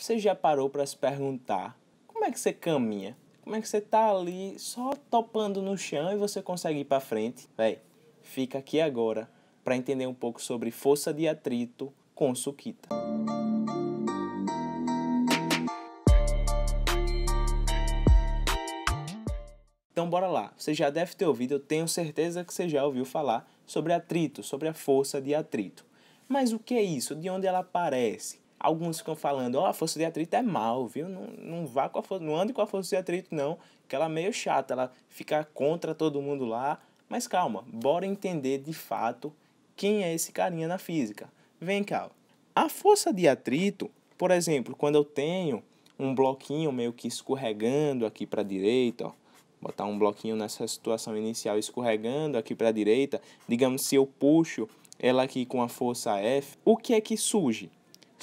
você já parou para se perguntar como é que você caminha? Como é que você tá ali só topando no chão e você consegue ir para frente? Véi, fica aqui agora para entender um pouco sobre força de atrito com Sukita. Então bora lá, você já deve ter ouvido, eu tenho certeza que você já ouviu falar sobre atrito, sobre a força de atrito. Mas o que é isso? De onde ela aparece? Alguns ficam falando, a força de atrito é mal, viu? Não vá com a força, não ande com a força de atrito não, que ela é meio chata, ela fica contra todo mundo lá. Mas calma, bora entender de fato quem é esse carinha na física. Vem cá, a força de atrito, por exemplo, quando eu tenho um bloquinho meio que escorregando aqui para a direita, ó, botar um bloquinho nessa situação inicial escorregando aqui para a direita, digamos, se eu puxo ela aqui com a força F, o que é que surge?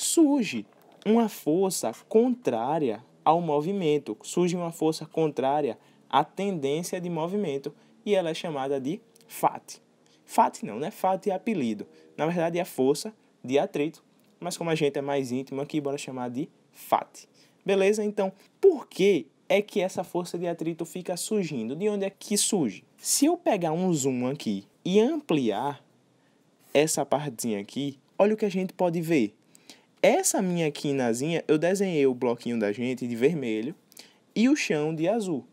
Surge uma força contrária ao movimento, surge uma força contrária à tendência de movimento e ela é chamada de Fat. Fat não, né? Fat é apelido. Na verdade é a força de atrito, mas como a gente é mais íntimo aqui, bora chamar de Fat. Beleza? Então, por que é que essa força de atrito fica surgindo? De onde é que surge? Se eu pegar um zoom aqui e ampliar essa partezinha aqui, olha o que a gente pode ver. Essa minha quinazinha, eu desenhei o bloquinho da gente de vermelho e o chão de azul.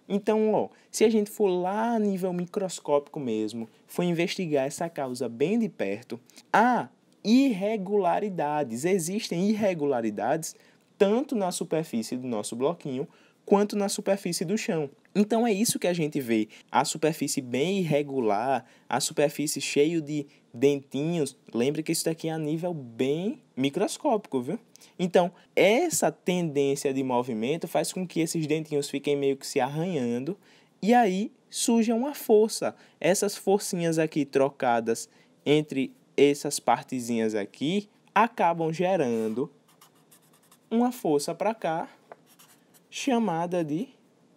Então, ó, se a gente for lá a nível microscópico mesmo, for investigar essa causa bem de perto, há irregularidades. Existem irregularidades tanto na superfície do nosso bloquinho quanto na superfície do chão. Então é isso que a gente vê, a superfície bem irregular, a superfície cheia de dentinhos. Lembre que isso daqui é a nível bem microscópico, viu? Então, essa tendência de movimento faz com que esses dentinhos fiquem meio que se arranhando e aí surge uma força. Essas forcinhas aqui trocadas entre essas partezinhas aqui acabam gerando uma força para cá chamada de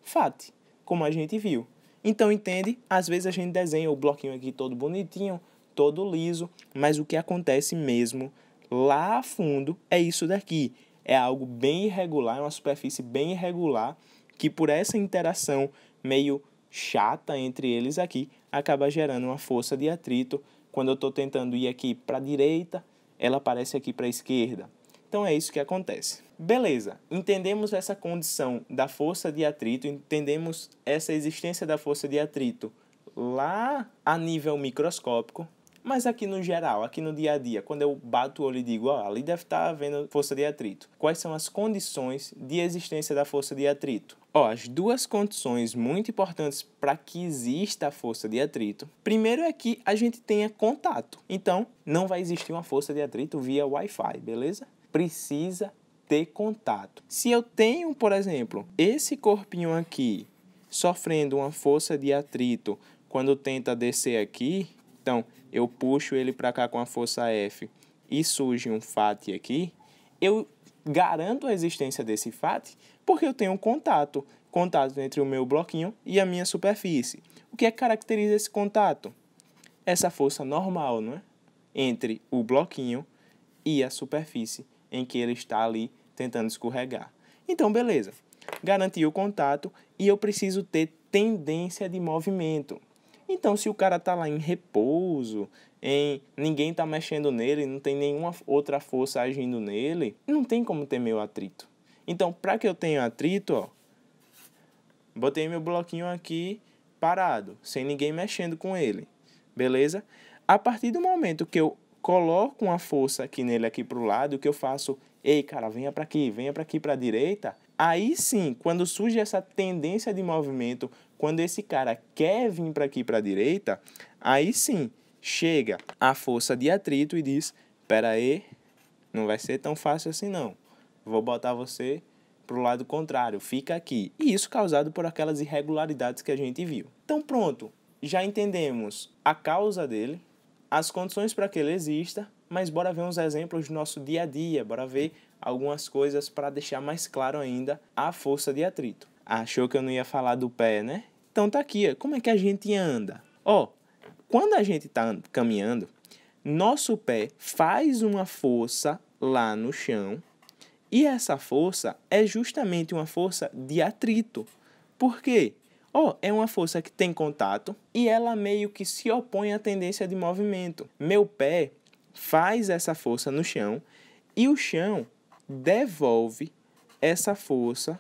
Fat, como a gente viu. Então, entende? Às vezes a gente desenha o bloquinho aqui todo bonitinho, todo liso, mas o que acontece mesmo lá a fundo é isso daqui. É algo bem irregular, é uma superfície bem irregular, que por essa interação meio chata entre eles aqui, acaba gerando uma força de atrito. Quando eu estou tentando ir aqui para a direita, ela aparece aqui para a esquerda. Então é isso que acontece. Beleza, entendemos essa condição da força de atrito, entendemos essa existência da força de atrito lá a nível microscópico, mas aqui no geral, aqui no dia a dia, quando eu bato o olho e digo, ó, ali deve estar havendo força de atrito. Quais são as condições de existência da força de atrito? Ó, as duas condições muito importantes para que exista a força de atrito. Primeiro é que a gente tenha contato. Então, não vai existir uma força de atrito via Wi-Fi, beleza? Precisa ter contato. Se eu tenho, por exemplo, esse corpinho aqui sofrendo uma força de atrito quando tenta descer aqui, então eu puxo ele para cá com a força F e surge um Fat aqui, eu garanto a existência desse Fat porque eu tenho um contato entre o meu bloquinho e a minha superfície. O que é que caracteriza esse contato? Essa força normal, não é? Entre o bloquinho e a superfície em que ele está ali tentando escorregar. Então, beleza. Garanti o contato e eu preciso ter tendência de movimento. Então, se o cara está lá em repouso, ninguém está mexendo nele, não tem nenhuma outra força agindo nele, não tem como ter meu atrito. Então, para que eu tenha atrito, ó, botei meu bloquinho aqui parado, sem ninguém mexendo com ele. Beleza? A partir do momento que eu coloco uma força aqui nele, aqui para o lado, que eu faço, ei, cara, venha para aqui para a direita, aí sim, quando surge essa tendência de movimento, quando esse cara quer vir para aqui para a direita, aí sim, chega a força de atrito e diz, espera aí, não vai ser tão fácil assim não, vou botar você para o lado contrário, fica aqui. E isso causado por aquelas irregularidades que a gente viu. Então pronto, já entendemos a causa dele, as condições para que ele exista, mas bora ver uns exemplos do nosso dia a dia, bora ver algumas coisas para deixar mais claro ainda a força de atrito. Achou que eu não ia falar do pé, né? Então tá aqui, como é que a gente anda? Ó, quando a gente tá caminhando, nosso pé faz uma força lá no chão E essa força é justamente uma força de atrito. Por quê? É uma força que tem contato e ela meio que se opõe à tendência de movimento. Meu pé faz essa força no chão e o chão devolve essa força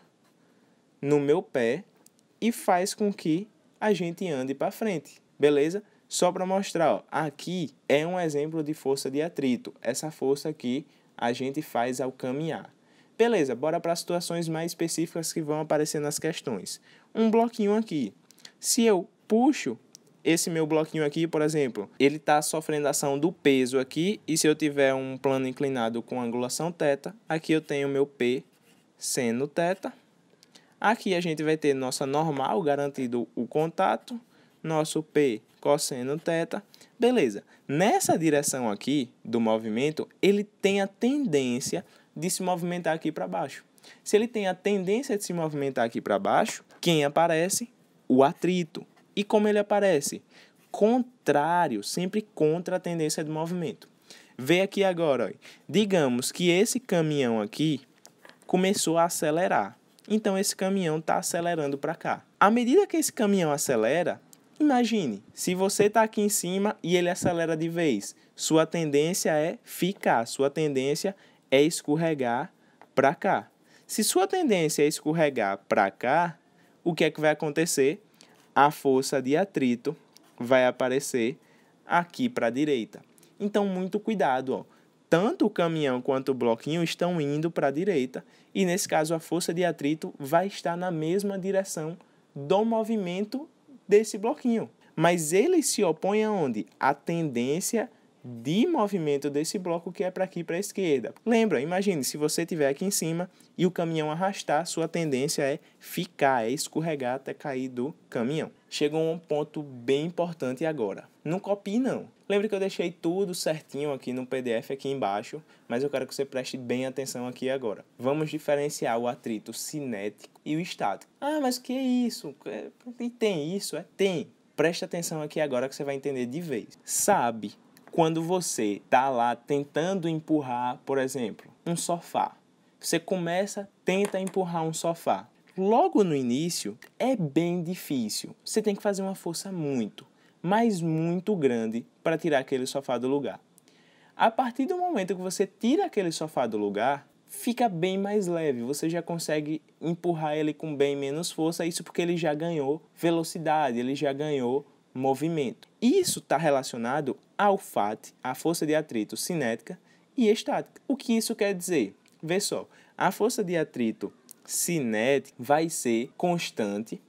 no meu pé e faz com que a gente ande para frente, beleza? Só para mostrar, aqui é um exemplo de força de atrito, essa força que a gente faz ao caminhar. Beleza, bora para situações mais específicas que vão aparecer nas questões. Um bloquinho aqui. Se eu puxo esse meu bloquinho aqui, por exemplo, ele está sofrendo ação do peso aqui, e se eu tiver um plano inclinado com angulação θ, aqui eu tenho meu P seno θ. Aqui a gente vai ter nossa normal, garantido o contato, nosso P cosseno θ. Beleza, nessa direção aqui do movimento, ele tem a tendência de se movimentar aqui para baixo. Se ele tem a tendência de se movimentar aqui para baixo, quem aparece? O atrito. E como ele aparece? Contrário, sempre contra a tendência de movimento. Vê aqui agora, digamos que esse caminhão aqui começou a acelerar. Então, esse caminhão está acelerando para cá. À medida que esse caminhão acelera, imagine, se você está aqui em cima e ele acelera de vez, sua tendência é ficar, sua tendência é escorregar para cá. Se sua tendência é escorregar para cá, o que é que vai acontecer? A força de atrito vai aparecer aqui para a direita. Então, muito cuidado, Tanto o caminhão quanto o bloquinho estão indo para a direita e, nesse caso, a força de atrito vai estar na mesma direção do movimento desse bloquinho. Mas ele se opõe aonde? A tendência de movimento desse bloco que é para aqui, para a esquerda. Lembra, imagine, se você estiver aqui em cima e o caminhão arrastar, sua tendência é ficar, é escorregar até cair do caminhão. Chegou um ponto bem importante agora. Não copie, não. Lembre que eu deixei tudo certinho aqui no PDF aqui embaixo, mas eu quero que você preste bem atenção aqui agora. Vamos diferenciar o atrito cinético e o estático. Ah, mas que é isso? E tem isso? Tem. Preste atenção aqui agora que você vai entender de vez. Sabe quando você está lá tentando empurrar, por exemplo, um sofá? Você tenta empurrar um sofá. Logo no início, é bem difícil. Você tem que fazer uma força mas muito grande para tirar aquele sofá do lugar. A partir do momento que você tira aquele sofá do lugar, fica bem mais leve. Você já consegue empurrar ele com bem menos força, isso porque ele já ganhou velocidade, ele já ganhou movimento. Isso está relacionado ao FAT, a força de atrito cinética e estática. O que isso quer dizer? Vê só, a força de atrito cinética vai ser constante,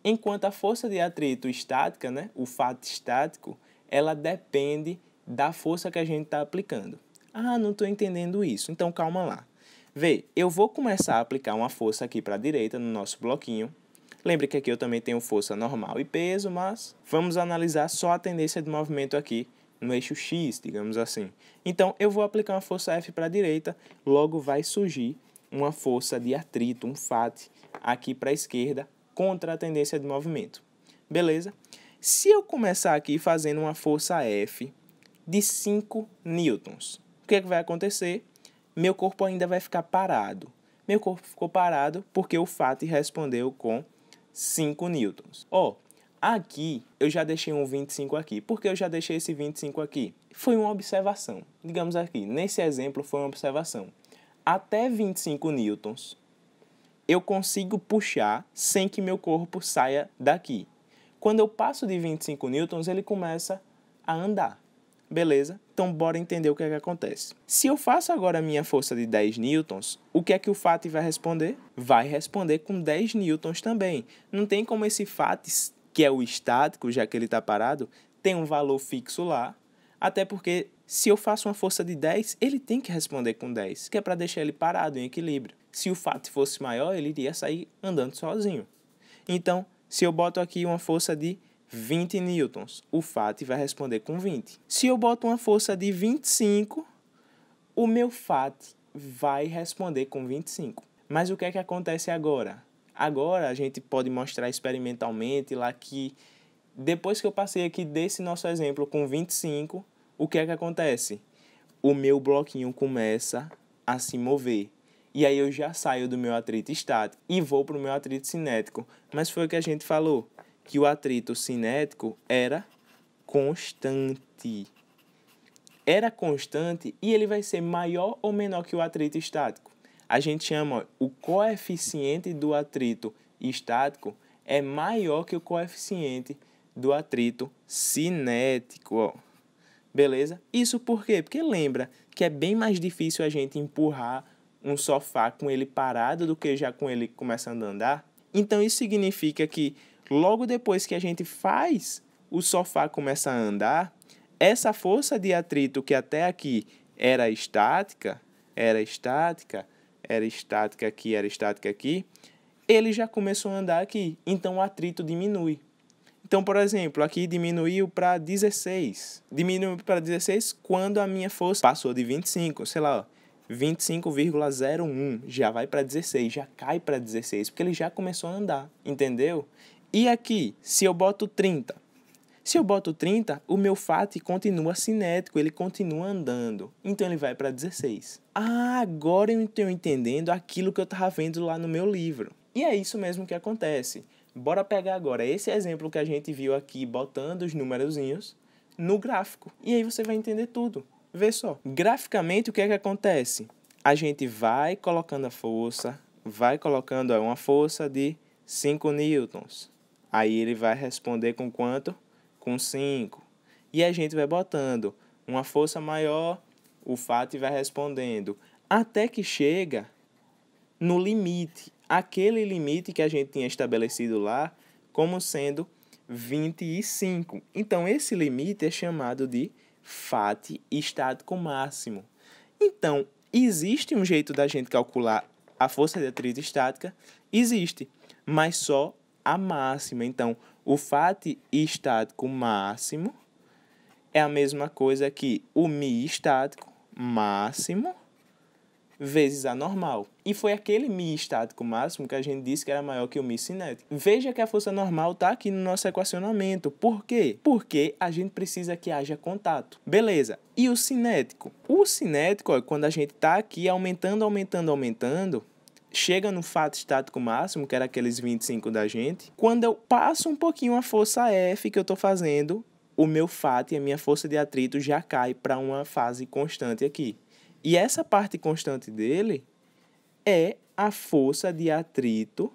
enquanto a força de atrito estática, o FAT estático, ela depende da força que a gente está aplicando. Ah, não estou entendendo isso. Então, calma lá. Vê, eu vou começar a aplicar uma força aqui para a direita no nosso bloquinho. Lembre que aqui eu também tenho força normal e peso, mas vamos analisar só a tendência de movimento aqui no eixo X, digamos assim. Então, eu vou aplicar uma força F para a direita, logo vai surgir uma força de atrito, um FAT, aqui para a esquerda, contra a tendência de movimento. Beleza? Se eu começar aqui fazendo uma força F de 5 newtons, o que é que vai acontecer? Meu corpo ainda vai ficar parado. Meu corpo ficou parado porque o FAT respondeu com 5 newtons. Aqui eu já deixei um 25 aqui. Por que eu já deixei esse 25 aqui? Foi uma observação. Digamos aqui, nesse exemplo foi uma observação. Até 25 newtons eu consigo puxar sem que meu corpo saia daqui. Quando eu passo de 25 newtons, ele começa a andar. Beleza? Então, bora entender o que é que acontece. Se eu faço agora a minha força de 10 newtons, o que é que o FAT vai responder? Vai responder com 10 newtons também. Não tem como esse FAT, que é o estático, já que ele está parado, tem um valor fixo lá. Até porque, se eu faço uma força de 10, ele tem que responder com 10, que é para deixar ele parado, em equilíbrio. Se o FAT fosse maior, ele iria sair andando sozinho. Então, se eu boto aqui uma força de 20 newtons, o FAT vai responder com 20. Se eu boto uma força de 25, o meu FAT vai responder com 25. Mas o que é que acontece agora? Agora a gente pode mostrar experimentalmente lá que depois que eu passei aqui desse nosso exemplo com 25, o que é que acontece? O meu bloquinho começa a se mover. E aí eu já saio do meu atrito estático e vou para o meu atrito cinético. Mas foi o que a gente falou, que o atrito cinético era constante. Era constante e ele vai ser maior ou menor que o atrito estático. A gente chama o coeficiente do atrito estático é maior que o coeficiente do atrito cinético. Ó. Beleza? Isso por quê? Porque lembra que é bem mais difícil a gente empurrar um sofá com ele parado do que já com ele começando a andar. Então isso significa que logo depois que a gente faz o sofá começar a andar, essa força de atrito que até aqui era estática aqui, ele já começou a andar aqui. Então o atrito diminui. Então, por exemplo, aqui diminuiu para 16. Diminuiu para 16 quando a minha força passou de 25, sei lá, 25,01. Já vai para 16, já cai para 16, porque ele já começou a andar, entendeu? E aqui, se eu boto 30, o meu FAT continua cinético, ele continua andando. Então, ele vai para 16. Ah, agora eu estou entendendo aquilo que eu estava vendo lá no meu livro. E é isso mesmo que acontece. Bora pegar agora esse exemplo que a gente viu aqui, botando os numerozinhos no gráfico. E aí você vai entender tudo. Vê só. Graficamente, o que é que acontece? A gente vai colocando a força, vai colocando uma força de 5 newtons. Aí ele vai responder com quanto? Com 5. E a gente vai botando uma força maior, o FAT vai respondendo. Até que chega no limite. Aquele limite que a gente tinha estabelecido lá como sendo 25. Então, esse limite é chamado de FAT estático máximo. Então, existe um jeito da gente calcular a força de atrito estática? Existe, mas só a máxima. Então, o FAT estático máximo é a mesma coisa que o μ estático máximo vezes a normal. E foi aquele μ estático máximo que a gente disse que era maior que o μ cinético. Veja que a força normal está aqui no nosso equacionamento. Por quê? Porque a gente precisa que haja contato. Beleza. E o cinético? O cinético, ó, quando a gente está aqui aumentando, chega no FAT estático máximo, que era aqueles 25 da gente. Quando eu passo um pouquinho a força F que eu estou fazendo, o meu FAT e a minha força de atrito já cai para uma fase constante aqui. E essa parte constante dele é a força de atrito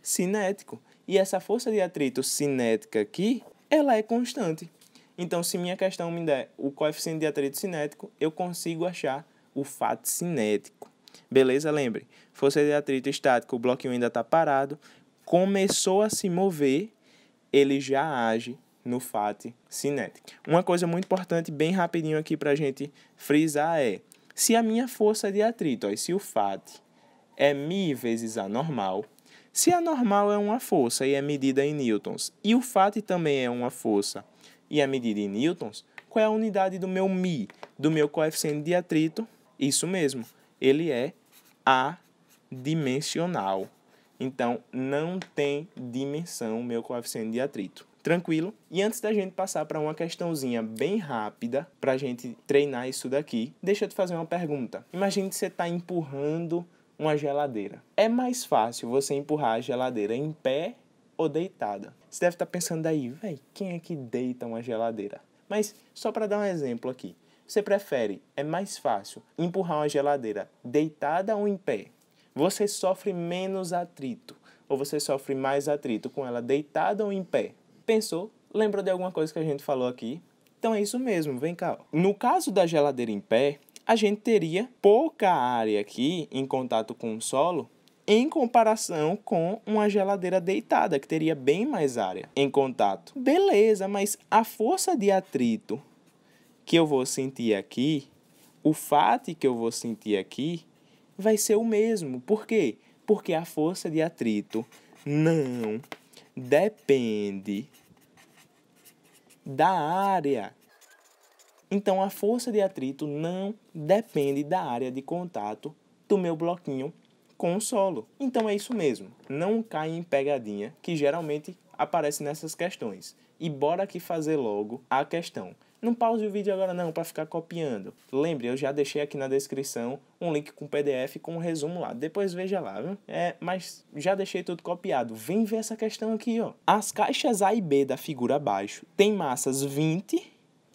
cinético. E essa força de atrito cinética aqui, ela é constante. Então, se minha questão me der o coeficiente de atrito cinético, eu consigo achar o FAT cinético. Beleza? Lembre, força de atrito estático, o bloquinho ainda está parado, começou a se mover, ele já age no FAT cinético. Uma coisa muito importante, bem rapidinho aqui para a gente frisar é, se a minha força de atrito, ó, se o FAT é μ vezes a normal, se a normal é uma força e é medida em newtons, e o FAT também é uma força e é medida em newtons, qual é a unidade do meu μ, do meu coeficiente de atrito? Isso mesmo, ele é adimensional. Então, não tem dimensão o meu coeficiente de atrito. Tranquilo? E antes da gente passar para uma questãozinha bem rápida, para a gente treinar isso daqui, deixa eu te fazer uma pergunta. Imagine que você está empurrando uma geladeira. É mais fácil você empurrar a geladeira em pé ou deitada? Você deve estar pensando aí, velho, quem é que deita uma geladeira? Mas, só para dar um exemplo aqui, você prefere, é mais fácil, empurrar uma geladeira deitada ou em pé? Você sofre menos atrito ou você sofre mais atrito com ela deitada ou em pé? Pensou? Lembrou de alguma coisa que a gente falou aqui? Então é isso mesmo, vem cá. No caso da geladeira em pé, a gente teria pouca área aqui em contato com o solo em comparação com uma geladeira deitada, que teria bem mais área em contato. Beleza, mas a força de atrito que eu vou sentir aqui, o FAT que eu vou sentir aqui, vai ser o mesmo. Por quê? Porque a força de atrito não depende da área. Então, a força de atrito não depende da área de contato do meu bloquinho com o solo. Então, é isso mesmo. Não cai em pegadinha, que geralmente aparece nessas questões. E bora aqui fazer logo a questão. Não pause o vídeo agora não, para ficar copiando. Lembre, eu já deixei aqui na descrição um link com PDF com um resumo lá. Depois veja lá, viu? Mas já deixei tudo copiado. Vem ver essa questão aqui, ó. As caixas A e B da figura abaixo têm massas 20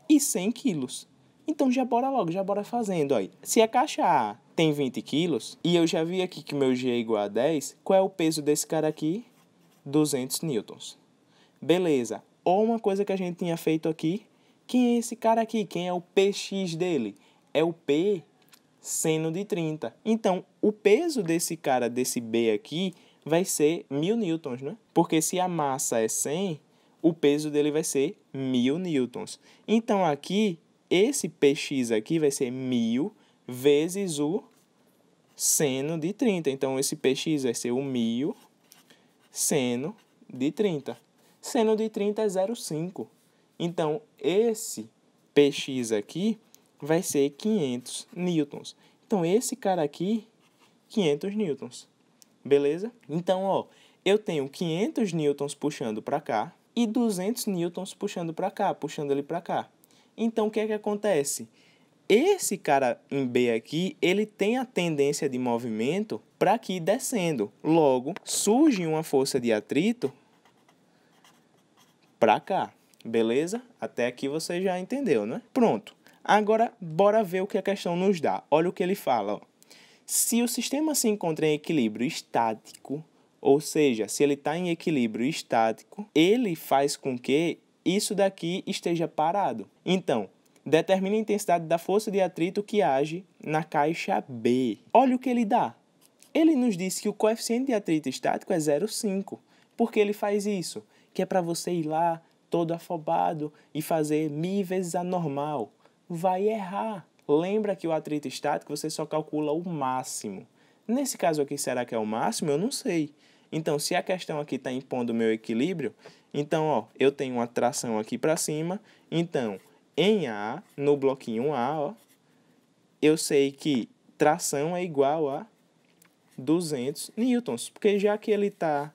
e 100 quilos. Então já bora logo, já bora fazendo, ó. Se a caixa A tem 20 quilos, e eu já vi aqui que meu G é igual a 10, qual é o peso desse cara aqui? 200 newtons. Beleza. Ou uma coisa que a gente tinha feito aqui, quem é esse cara aqui? Quem é o PX dele? É o P seno de 30. Então, o peso desse cara, desse B aqui, vai ser 1000 newtons, né? Porque se a massa é 100, o peso dele vai ser 1000 newtons. Então, aqui, esse PX aqui vai ser 1000 vezes o seno de 30. Então, esse PX vai ser o 1000 seno de 30. Seno de 30 é 0,5. Então, esse PX aqui vai ser 500 newtons. Então, esse cara aqui, 500 newtons. Beleza? Então, ó, eu tenho 500 newtons puxando para cá e 200 newtons puxando para cá, puxando ele para cá. Então, o que é que acontece? Esse cara em B aqui, ele tem a tendência de movimento para aqui descendo. Logo, surge uma força de atrito para cá. Beleza? Até aqui você já entendeu, né? Pronto. Agora, bora ver o que a questão nos dá. Olha o que ele fala, ó. Se o sistema se encontra em equilíbrio estático, ou seja, se ele está em equilíbrio estático, ele faz com que isso daqui esteja parado. Então, determina a intensidade da força de atrito que age na caixa B. Olha o que ele dá. Ele nos disse que o coeficiente de atrito estático é 0,5. Por que ele faz isso? Que é para você ir lá, todo afobado, e fazer μ vezes a normal. Vai errar. Lembra que o atrito estático você só calcula o máximo. Nesse caso aqui, será que é o máximo? Eu não sei. Então, se a questão aqui está impondo o meu equilíbrio, então, ó, eu tenho uma tração aqui para cima. Então, em A, no bloquinho A, ó, eu sei que tração é igual a 200 newtons. Porque já que ele está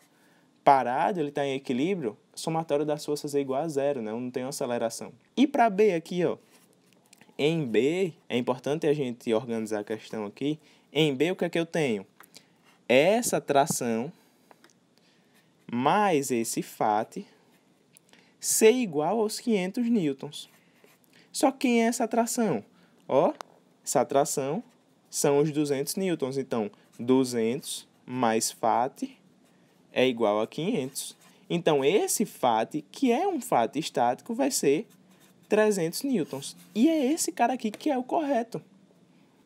parado, ele está em equilíbrio, o somatório das forças é igual a zero, né? Eu não tenho aceleração. E para B aqui, ó, em B, é importante a gente organizar a questão aqui. Em B, o que é que eu tenho? Essa tração mais esse FAT ser igual aos 500 newtons. Só que quem é essa tração? Ó, essa tração são os 200 newtons. Então, 200 mais FAT é igual a 500. Então, esse FAT, que é um FAT estático, vai ser 300 newtons. E é esse cara aqui que é o correto.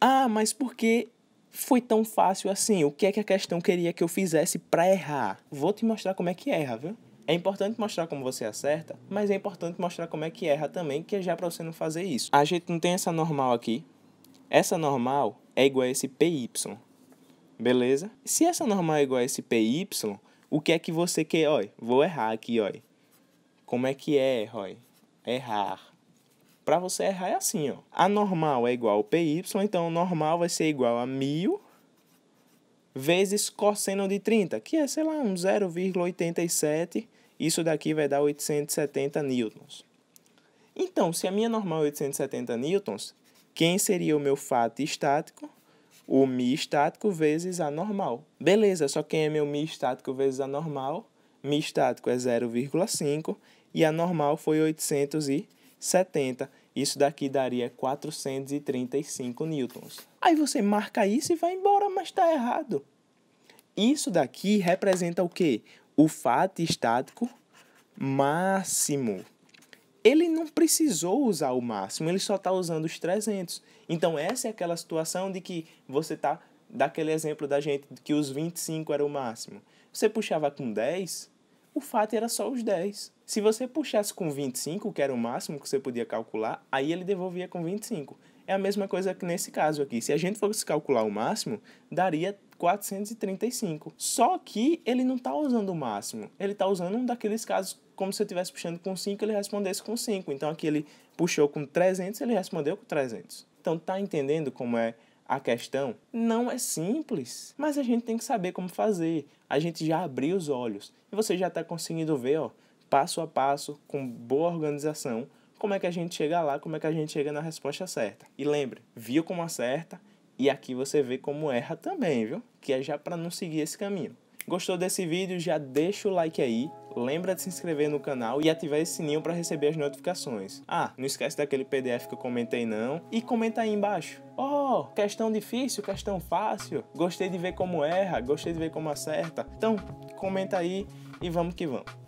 Ah, mas por que foi tão fácil assim? O que é que a questão queria que eu fizesse para errar? Vou te mostrar como é que erra, viu? É importante mostrar como você acerta, mas é importante mostrar como é que erra também, que é já para você não fazer isso. A gente não tem essa normal aqui. Essa normal é igual a esse PY. Beleza? Se essa normal é igual a esse PY, o que é que você quer? Olha, vou errar aqui, olha. Como é que erra, olha? Errar. Para você errar é assim, ó. A normal é igual ao PY, então o normal vai ser igual a 1000 vezes cosseno de 30, que é, sei lá, um 0,87. Isso daqui vai dar 870 newtons. Então, se a minha normal é 870 newtons, quem seria o meu FAT estático? O μ estático vezes a normal. Beleza, só quem é meu μ estático vezes a normal? μ estático é 0,5 e a normal foi 870. Isso daqui daria 435 newtons. Aí você marca isso e vai embora, mas está errado. Isso daqui representa o quê? O FAT estático máximo. Ele não precisou usar o máximo, ele só está usando os 300. Então, essa é aquela situação de que você está, daquele exemplo da gente, que os 25 era o máximo. Você puxava com 10, o FAT era só os 10. Se você puxasse com 25, que era o máximo que você podia calcular, aí ele devolvia com 25. É a mesma coisa que nesse caso aqui. Se a gente fosse calcular o máximo, daria 435. Só que ele não está usando o máximo. Ele está usando um daqueles casos como se eu estivesse puxando com 5, ele respondesse com 5. Então, aqui ele puxou com 300, ele respondeu com 300. Então, tá entendendo como é a questão? Não é simples, mas a gente tem que saber como fazer. A gente já abriu os olhos. E você já está conseguindo ver, ó, passo a passo, com boa organização, como é que a gente chega lá, como é que a gente chega na resposta certa. E lembre, viu como acerta e aqui você vê como erra também, viu? Que é já para não seguir esse caminho. Gostou desse vídeo? Já deixa o like aí, lembra de se inscrever no canal e ativar esse sininho para receber as notificações. Ah, não esquece daquele PDF que eu comentei não. E comenta aí embaixo. Oh, questão difícil, questão fácil. Gostei de ver como erra, gostei de ver como acerta. Então, comenta aí e vamos que vamos.